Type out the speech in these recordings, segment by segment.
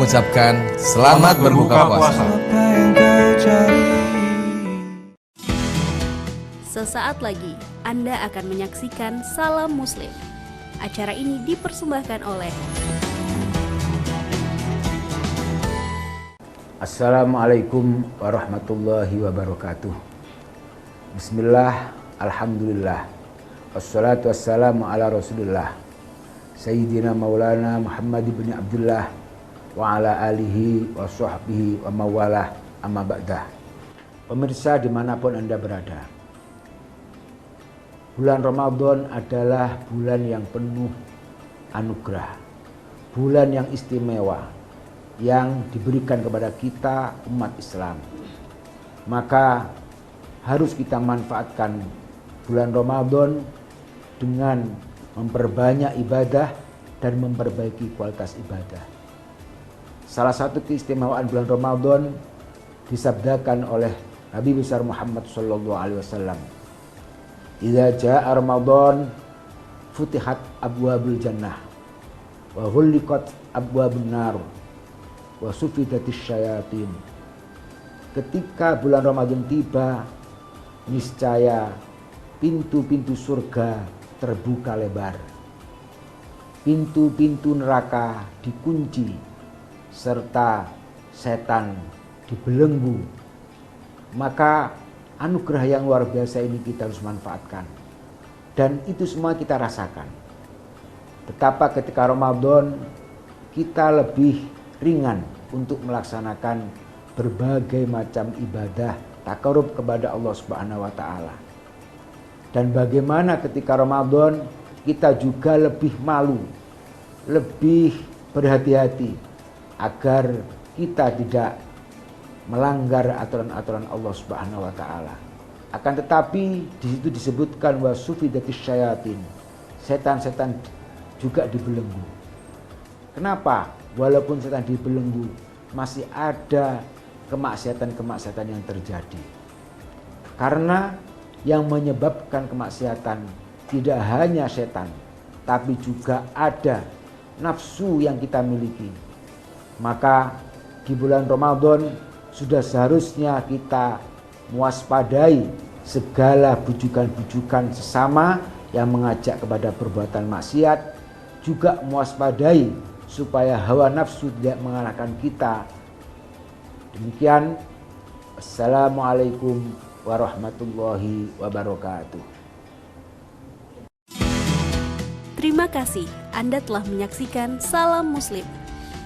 mengucapkan selamat berbuka puasa. Sesaat lagi Anda akan menyaksikan Salam Muslim. Acara ini dipersembahkan oleh Assalamualaikum warahmatullahi wabarakatuh. Bismillah, alhamdulillah, wassalatu wassalamu ala rasulillah Sayyidina Maulana Muhammad bin Abdullah wa ala alihi wa sahbihi wa mawalah amma ba'dah. Pemirsa dimanapun Anda berada, bulan Ramadan adalah bulan yang penuh anugerah, bulan yang istimewa yang diberikan kepada kita umat Islam. Maka harus kita manfaatkan bulan Ramadan dengan memperbanyak ibadah dan memperbaiki kualitas ibadah. Salah satu keistimewaan bulan Ramadan disabdakan oleh Nabi besar Muhammad SAW. Idza jaa Ramadan futihat abwabul jannah wa ghulliqat abwabun nar wa sufidatis syayatin. Ketika bulan Ramadan tiba, niscaya pintu-pintu surga terbuka lebar, pintu-pintu neraka dikunci, serta setan dibelenggu. Maka anugerah yang luar biasa ini kita harus manfaatkan, dan itu semua kita rasakan. Betapa ketika Ramadan kita lebih ringan untuk melaksanakan berbagai macam ibadah takarub kepada Allah Subhanahu wa taala. Dan bagaimana ketika Ramadan kita juga lebih malu, lebih berhati-hati agar kita tidak melanggar aturan-aturan Allah Subhanahu wa taala. Akan tetapi di situ disebutkan wa sufidatis syayatin. Setan-setan juga dibelenggu. Kenapa? Walaupun setan dibelenggu, masih ada kemaksiatan-kemaksiatan yang terjadi. Karena yang menyebabkan kemaksiatan tidak hanya setan, tapi juga ada nafsu yang kita miliki. Maka di bulan Ramadan sudah seharusnya kita mewaspadai segala bujukan-bujukan sesama yang mengajak kepada perbuatan maksiat, juga mewaspadai supaya hawa nafsu tidak mengalahkan kita. Demikian, Assalamualaikum warahmatullahi wabarakatuh. Terima kasih Anda telah menyaksikan Salam Muslim.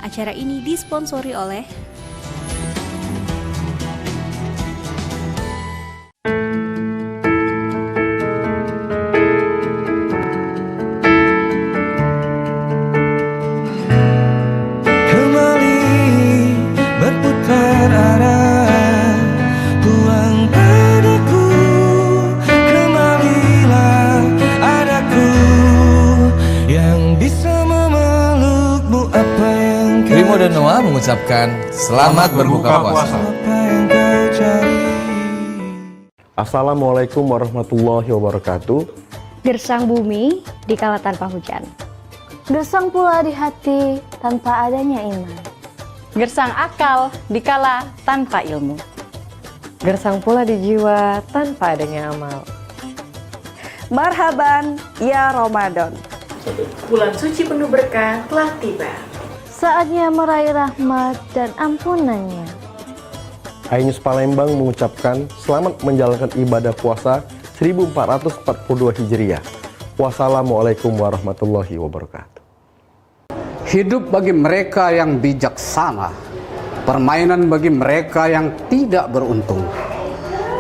Acara ini disponsori oleh Rimo dan Noah mengucapkan selamat berbuka puasa. Assalamualaikum warahmatullahi wabarakatuh. Gersang bumi dikala tanpa hujan. Gersang pula di hati tanpa adanya iman. Gersang akal dikala tanpa ilmu. Gersang pula di jiwa tanpa adanya amal. Marhaban ya Ramadan. Bulan suci penuh berkah telah tiba. Saatnya meraih rahmat dan ampunannya. Ainus Palembang mengucapkan selamat menjalankan ibadah puasa 1442 Hijriah. Wassalamualaikum warahmatullahi wabarakatuh. Hidup bagi mereka yang bijaksana, permainan bagi mereka yang tidak beruntung,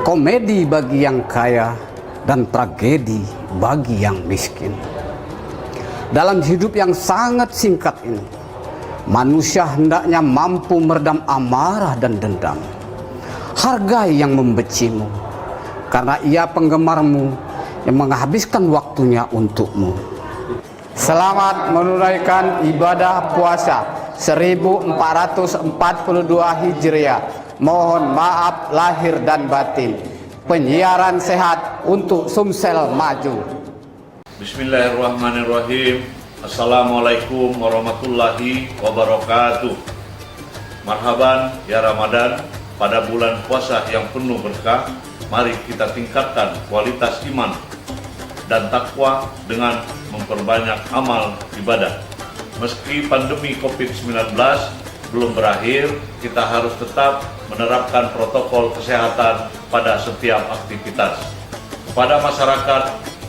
komedi bagi yang kaya, dan tragedi bagi yang miskin. Dalam hidup yang sangat singkat ini, manusia hendaknya mampu meredam amarah dan dendam. Hargai yang membencimu, karena ia penggemarmu yang menghabiskan waktunya untukmu. Selamat menunaikan ibadah puasa 1442 Hijriah. Mohon maaf lahir dan batin. Penyiaran sehat untuk Sumsel maju. Bismillahirrahmanirrahim. Assalamualaikum warahmatullahi wabarakatuh. Marhaban ya Ramadan, pada bulan puasa yang penuh berkah, mari kita tingkatkan kualitas iman dan takwa dengan memperbanyak amal ibadah. Meski pandemi COVID-19 belum berakhir, kita harus tetap menerapkan protokol kesehatan pada setiap aktivitas. Kepada masyarakat,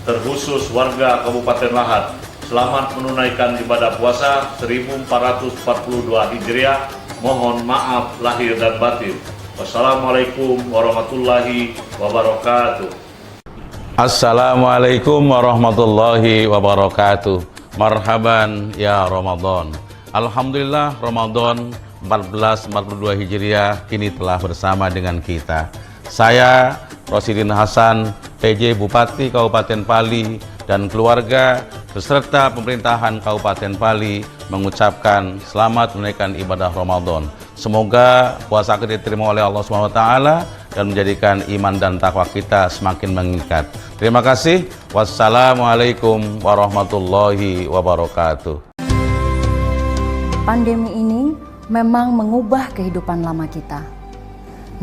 terkhusus warga Kabupaten Lahat, selamat menunaikan ibadah puasa 1442 Hijriah. Mohon maaf lahir dan batin. Wassalamualaikum warahmatullahi wabarakatuh. Assalamualaikum warahmatullahi wabarakatuh. Marhaban ya Ramadan. Alhamdulillah Ramadan 1442 Hijriah kini telah bersama dengan kita. Saya Rosidin Hasan, PJ Bupati Kabupaten Pali dan keluarga beserta pemerintahan Kabupaten Pali mengucapkan selamat menunaikan ibadah Ramadan. Semoga puasa kita diterima oleh Allah SWT dan menjadikan iman dan takwa kita semakin mengikat. Terima kasih. Wassalamualaikum warahmatullahi wabarakatuh. Pandemi ini memang mengubah kehidupan lama kita.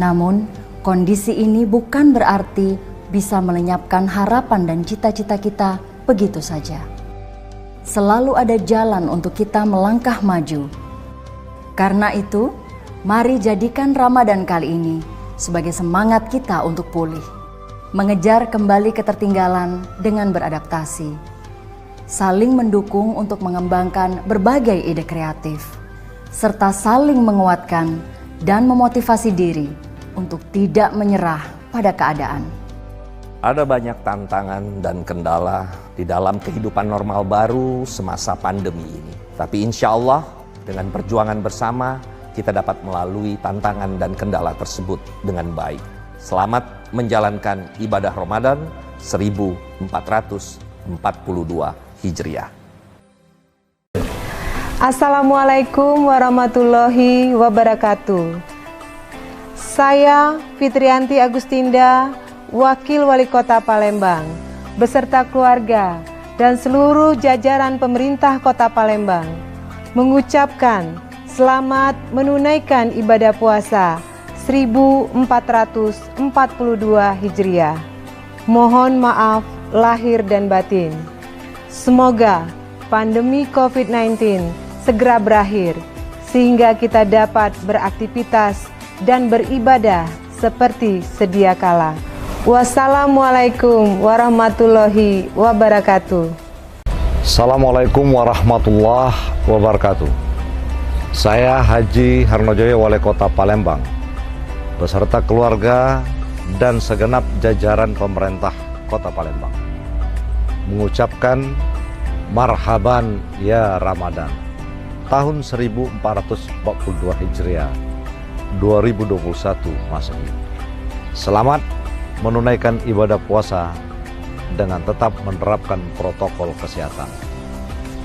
Namun, kondisi ini bukan berarti bisa melenyapkan harapan dan cita-cita kita begitu saja. Selalu ada jalan untuk kita melangkah maju. Karena itu, mari jadikan Ramadan kali ini sebagai semangat kita untuk pulih, mengejar kembali ketertinggalan dengan beradaptasi, saling mendukung untuk mengembangkan berbagai ide kreatif, serta saling menguatkan dan memotivasi diri untuk tidak menyerah pada keadaan. Ada banyak tantangan dan kendala di dalam kehidupan normal baru semasa pandemi ini. Tapi insya Allah dengan perjuangan bersama kita dapat melalui tantangan dan kendala tersebut dengan baik. Selamat menjalankan ibadah Ramadan 1442 Hijriah. Assalamualaikum warahmatullahi wabarakatuh. Saya Fitrianti Agustinda, Wakil Wali Kota Palembang, beserta keluarga dan seluruh jajaran pemerintah Kota Palembang, mengucapkan selamat menunaikan ibadah puasa 1442 Hijriah. Mohon maaf lahir dan batin. Semoga pandemi COVID-19 segera berakhir, sehingga kita dapat beraktivitas dan beribadah seperti sedia kala. Wassalamualaikum warahmatullahi wabarakatuh. Assalamualaikum warahmatullahi wabarakatuh. Saya Haji Harnojoyo, Wali Kota Palembang, beserta keluarga dan segenap jajaran pemerintah Kota Palembang, mengucapkan marhaban ya Ramadan tahun 1442 Hijriah 2021 Masehi. Selamat menunaikan ibadah puasa dengan tetap menerapkan protokol kesehatan.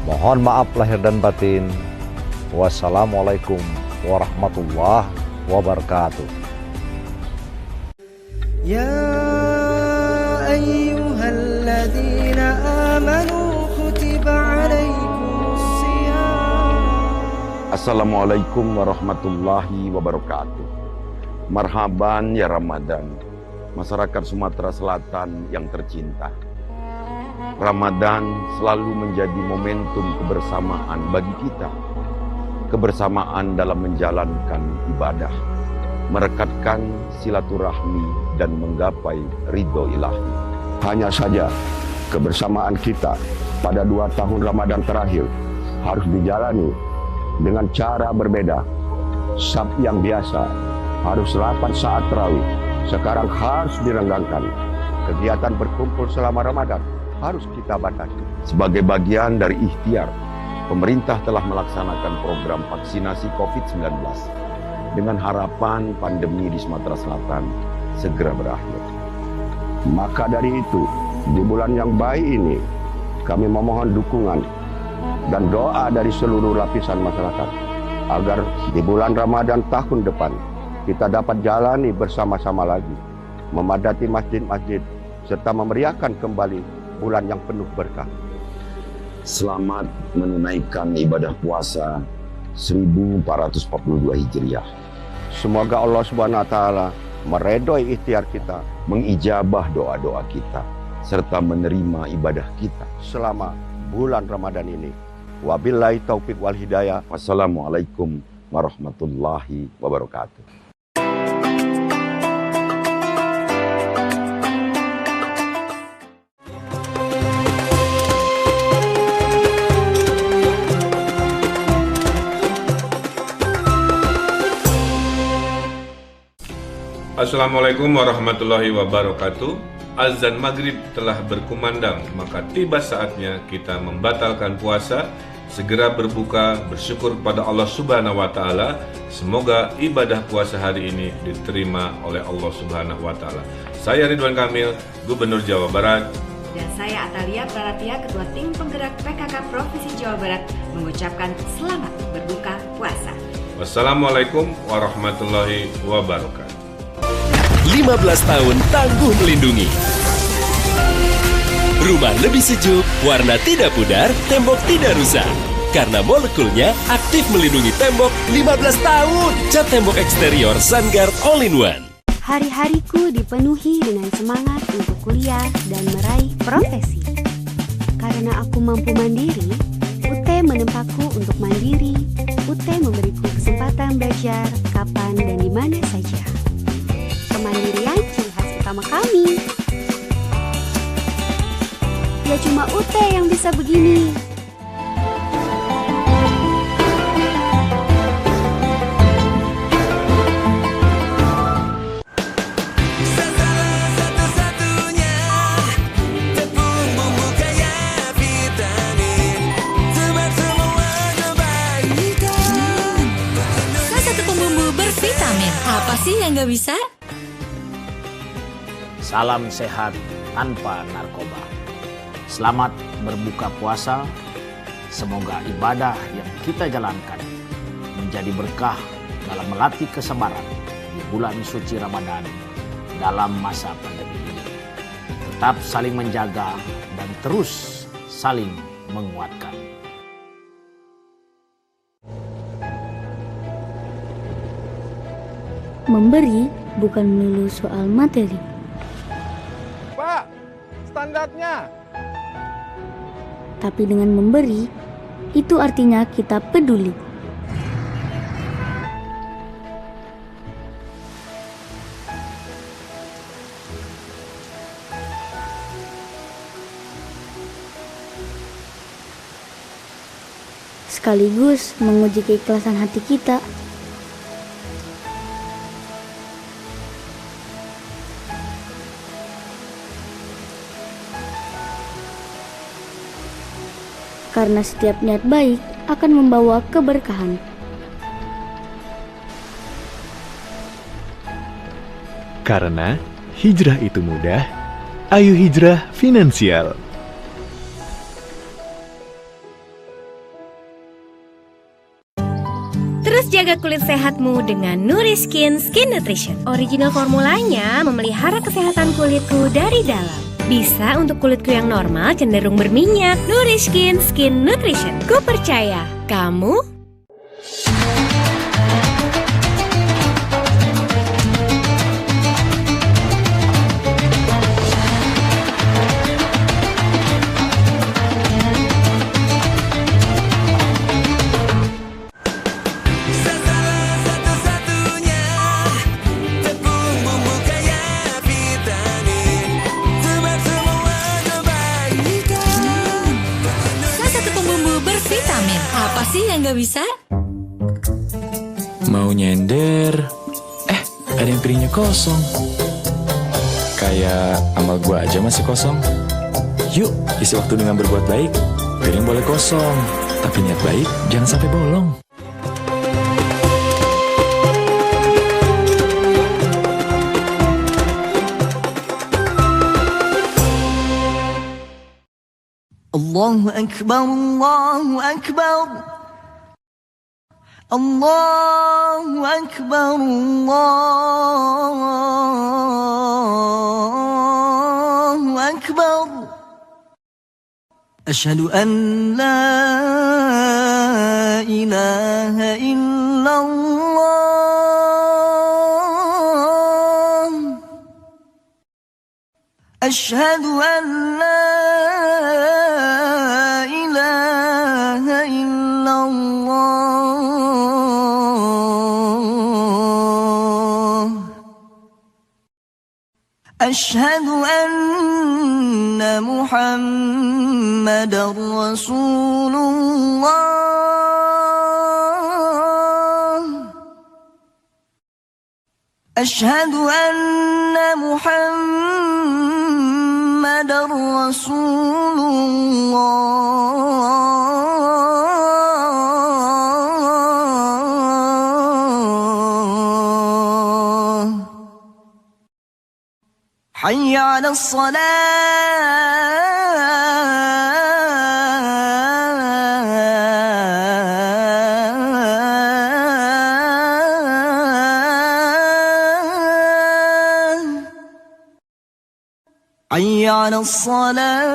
Mohon maaf lahir dan batin. Wassalamualaikum warahmatullahi wabarakatuh. Ya ayyuhalladzina amanu kutiba alaikumusiyam. Assalamualaikum warahmatullahi wabarakatuh. Marhaban ya Ramadan, masyarakat Sumatera Selatan yang tercinta. Ramadan selalu menjadi momentum kebersamaan bagi kita. Kebersamaan dalam menjalankan ibadah, merekatkan silaturahmi dan menggapai ridho ilahi. Hanya saja kebersamaan kita pada 2 tahun Ramadan terakhir harus dijalani dengan cara berbeda. Sab yang biasa harus rapat saat tarawih, sekarang harus direnggangkan. Kegiatan berkumpul selama Ramadan harus kita batasi. Sebagai bagian dari ikhtiar, pemerintah telah melaksanakan program vaksinasi COVID-19 dengan harapan pandemi di Sumatera Selatan segera berakhir. Maka dari itu, di bulan yang baik ini, kami memohon dukungan dan doa dari seluruh lapisan masyarakat agar di bulan Ramadan tahun depan kita dapat jalani bersama-sama lagi, memadati masjid-masjid, serta memeriahkan kembali bulan yang penuh berkah. Selamat menunaikan ibadah puasa 1442 Hijriah. Semoga Allah Subhanahu wa taala meredoi ikhtiar kita, mengijabah doa-doa kita, serta menerima ibadah kita selama bulan Ramadan ini. Wabillahi taufik wal hidayah. Wassalamualaikum warahmatullahi wabarakatuh. Assalamualaikum warahmatullahi wabarakatuh. Azan maghrib telah berkumandang, maka tiba saatnya kita membatalkan puasa, segera berbuka, bersyukur kepada Allah Subhanahu wa taala. Semoga ibadah puasa hari ini diterima oleh Allah Subhanahu wa taala. Saya Ridwan Kamil, Gubernur Jawa Barat. Dan saya Atalia Praratia, Ketua Tim Penggerak PKK Provinsi Jawa Barat, mengucapkan selamat berbuka puasa. Wassalamualaikum warahmatullahi wabarakatuh. 15 tahun tangguh melindungi. Rumah lebih sejuk, warna tidak pudar, tembok tidak rusak. Karena molekulnya aktif melindungi tembok 15 tahun. Cat tembok eksterior Sunguard All-in-One. Hari-hariku dipenuhi dengan semangat untuk kuliah dan meraih profesi. Karena aku mampu mandiri, UT menempaku untuk mandiri. UT memberiku kesempatan belajar kapan dan di mana saja. Kemandirian ciri khas utama kami. Ya cuma UT yang bisa begini. Salah satu pembumbu bervitamin. Apa sih yang nggak bisa? Salam sehat tanpa narkoba. Selamat berbuka puasa. Semoga ibadah yang kita jalankan menjadi berkah dalam melatih kesabaran di bulan suci Ramadan dalam masa pandemi ini. Tetap saling menjaga dan terus saling menguatkan. Memberi bukan melulu soal materi. Pak, standarnya. Tapi dengan memberi, itu artinya kita peduli. Sekaligus menguji keikhlasan hati kita. Karena setiap niat baik akan membawa keberkahan. Karena hijrah itu mudah, ayo hijrah finansial. Terus jaga kulit sehatmu dengan Nuriskin Skin Nutrition. Original formulanya memelihara kesehatan kulitku dari dalam. Bisa untuk kulitku yang normal cenderung berminyak. Nuriskin Skin Nutrition. Ku percaya. Kamu? Nggak bisa? Mau nyender, ada yang piringnya kosong. Kayak amal gua aja masih kosong. Yuk, isi waktu dengan berbuat baik. Piring boleh kosong, tapi niat baik jangan sampai bolong. Allahu Akbar, Allahu Akbar. Allahu Akbar, Allahu Akbar. أشهد أن لا إله إلا الله أشهد أن لا إله إلا الله أشهد أن محمد رسول الله أشهد أن محمد رسول الله حي على الصلاة حي على الصلاة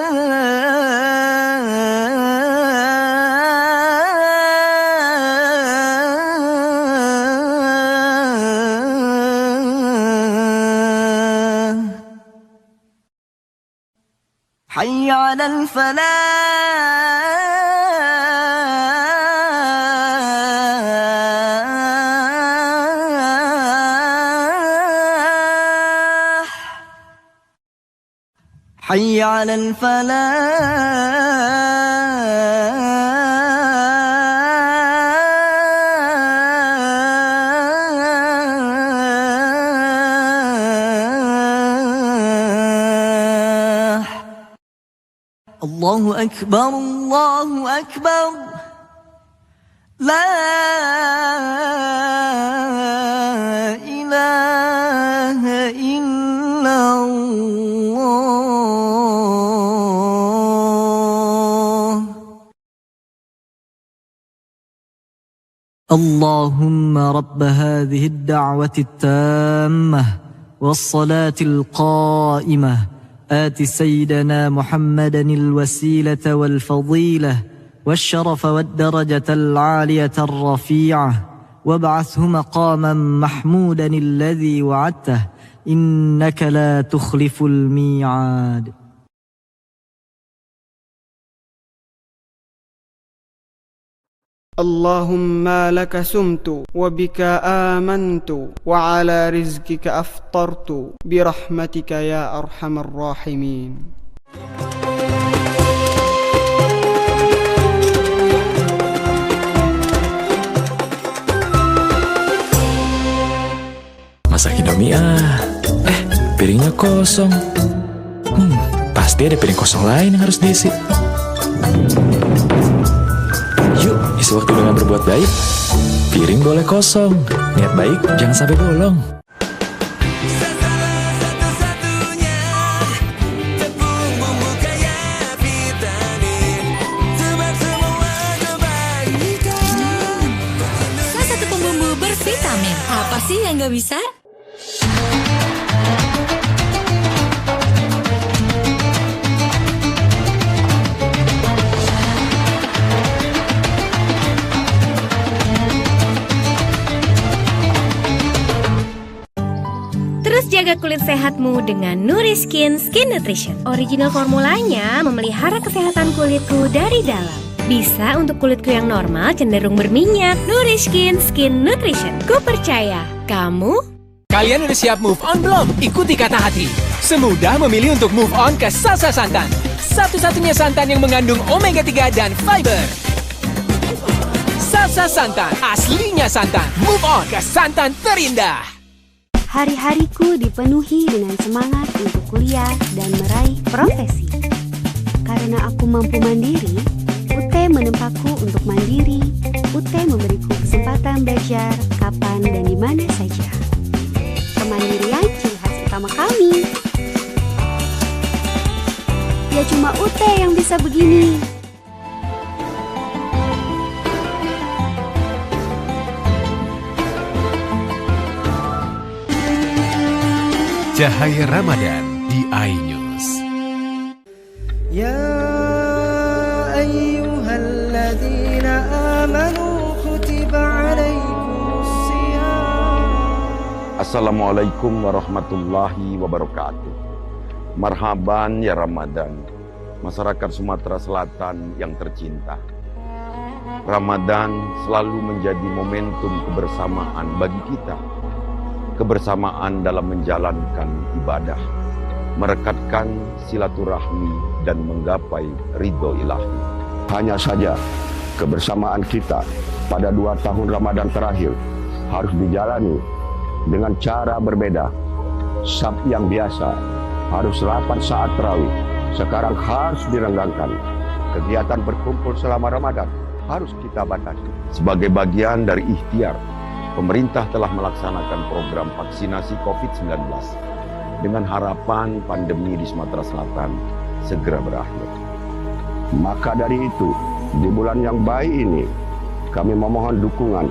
حي على الفلاح حي على الفلاح الله أكبر الله أكبر لا إله إلا الله اللهم رب هذه الدعوة التامة والصلاة القائمة آت سيدنا محمدا الوسيلة والفضيلة والشرف والدرجة العالية الرفيعة وابعثه مقاما محمودا الذي وعدته إنك لا تخلف الميعاد اللهم لك سمت وبك آمنت وعلى رزقك أفطرت برحمتك يا أرحم الراحمين. Masak Indomie piringnya kosong. Pasti ada piring kosong lain yang harus diisi. Yuk, isi waktu dengan berbuat baik. Piring boleh kosong, niat baik jangan sampai bolong. Salah satu pembumbu bervitamin. Apa sih yang nggak bisa? Jaga kulit sehatmu dengan Nuriskin Skin Nutrition. Original formulanya memelihara kesehatan kulitku dari dalam. Bisa untuk kulitku yang normal cenderung berminyak. Nuriskin Skin Nutrition. Ku percaya. Kamu? Kalian udah siap move on belum? Ikuti kata hati. Semudah memilih untuk move on ke Salsa Santan. Satu-satunya santan yang mengandung omega 3 dan fiber. Salsa Santan, aslinya santan. Move on ke santan terindah. Hari-hariku dipenuhi dengan semangat untuk kuliah dan meraih profesi. Karena aku mampu mandiri, UT menempaku untuk mandiri. UT memberiku kesempatan belajar kapan dan di mana saja. Kemandirian ciri khas utama kami. Ya cuma UT yang bisa begini. Cahaya Ramadan di iNews. Ya الذين آمنوا كتب عليكم الصيام. Assalamualaikum warahmatullahi wabarakatuh. Marhaban ya Ramadan, masyarakat Sumatera Selatan yang tercinta. Ramadan selalu menjadi momentum kebersamaan bagi kita. Kebersamaan dalam menjalankan ibadah, merekatkan silaturahmi dan menggapai ridho ilahi. Hanya saja kebersamaan kita pada 2 tahun Ramadan terakhir harus dijalani dengan cara berbeda. Sabtu yang biasa harus 8 saat tarawih, sekarang harus direnggangkan. Kegiatan berkumpul selama Ramadan harus kita batasi. Sebagai bagian dari ikhtiar, pemerintah telah melaksanakan program vaksinasi COVID-19 dengan harapan pandemi di Sumatera Selatan segera berakhir. Maka dari itu, di bulan yang baik ini, kami memohon dukungan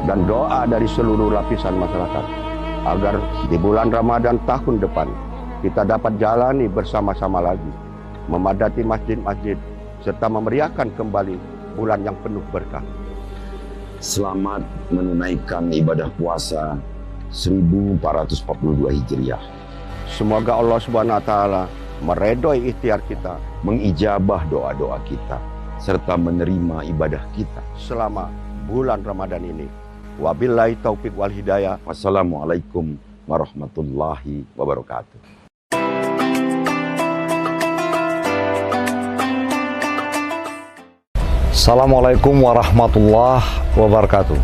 dan doa dari seluruh lapisan masyarakat agar di bulan Ramadan tahun depan kita dapat jalani bersama-sama lagi, memadati masjid-masjid serta memeriahkan kembali bulan yang penuh berkah. Selamat menunaikan ibadah puasa 1442 Hijriah. Semoga Allah Subhanahu wa taala meredoi ikhtiar kita, mengijabah doa-doa kita, serta menerima ibadah kita selama bulan Ramadan ini. Wabillahi taufik wal hidayah. Wassalamualaikum warahmatullahi wabarakatuh. Assalamualaikum warahmatullahi wabarakatuh.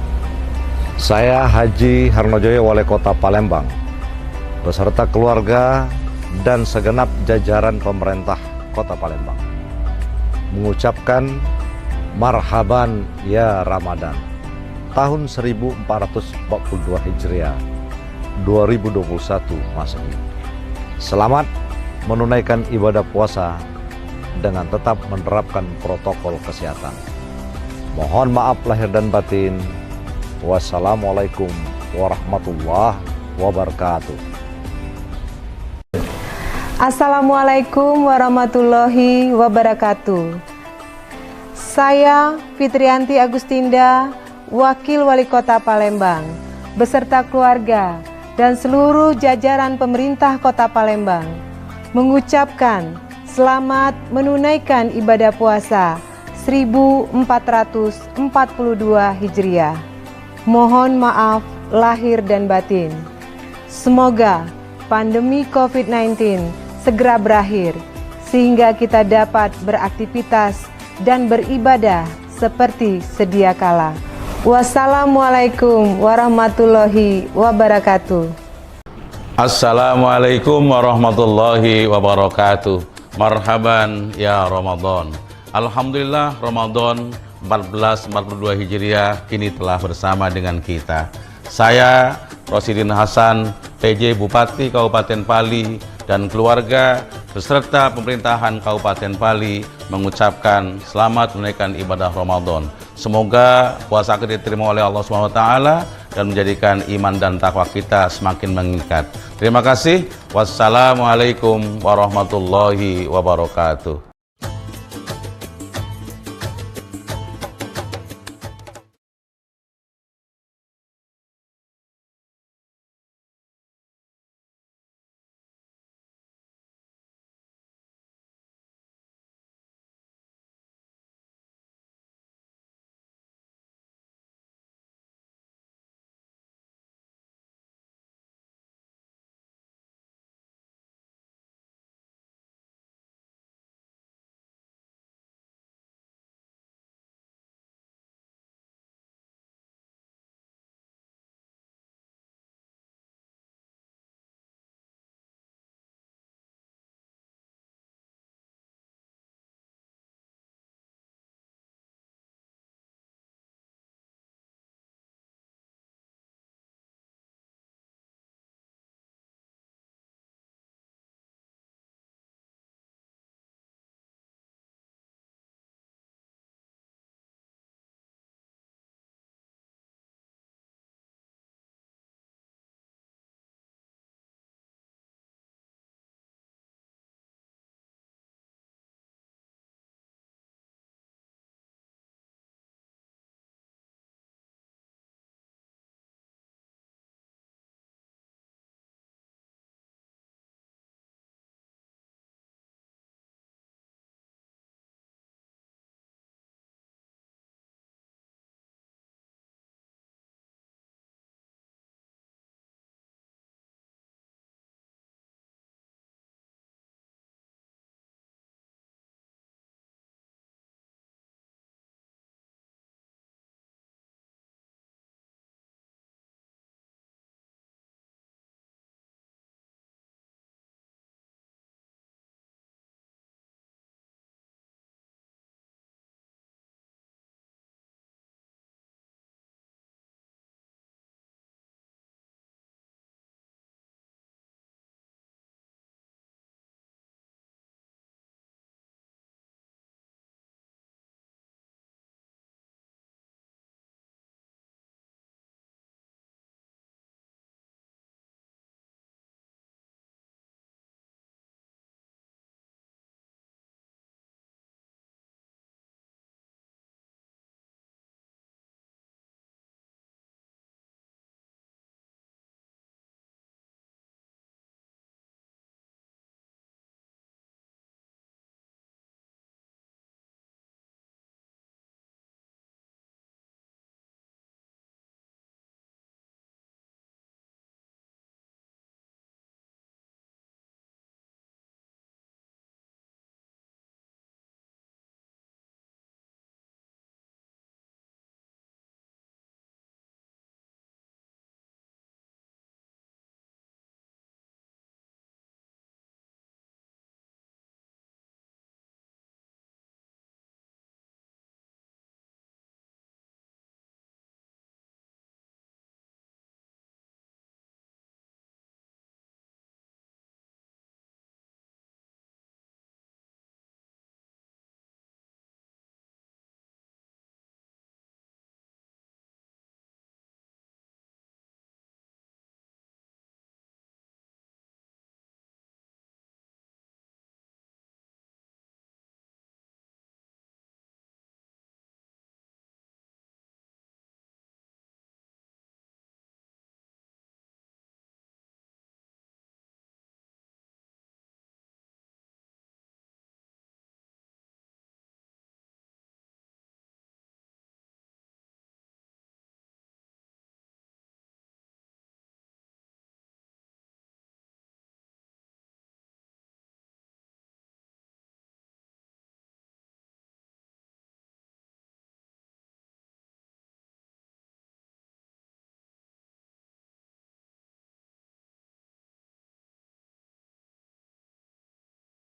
Saya Haji Harnojoyo, Wali Kota Palembang, beserta keluarga dan segenap jajaran pemerintah Kota Palembang, mengucapkan marhaban ya Ramadan tahun 1442 Hijriah 2021 Masehi. Selamat menunaikan ibadah puasa dengan tetap menerapkan protokol kesehatan. Mohon maaf lahir dan batin. Wassalamualaikum warahmatullahi wabarakatuh. Assalamualaikum warahmatullahi wabarakatuh. Saya Fitrianti Agustinda, Wakil Wali Kota Palembang, beserta keluarga dan seluruh jajaran pemerintah Kota Palembang, mengucapkan selamat menunaikan ibadah puasa 1442 Hijriah. Mohon maaf lahir dan batin. Semoga pandemi COVID-19 segera berakhir sehingga kita dapat beraktivitas dan beribadah seperti sedia kala. Wassalamualaikum warahmatullahi wabarakatuh. Assalamualaikum warahmatullahi wabarakatuh. Marhaban ya Ramadan. Alhamdulillah Ramadan 1442 Hijriah kini telah bersama dengan kita. Saya Rosidin Hasan, PJ Bupati Kabupaten Pali dan keluarga beserta pemerintahan Kabupaten Pali mengucapkan selamat menunaikan ibadah Ramadan. Semoga puasa kita diterima oleh Allah SWT dan menjadikan iman dan takwa kita semakin meningkat. Terima kasih. Wassalamualaikum warahmatullahi wabarakatuh.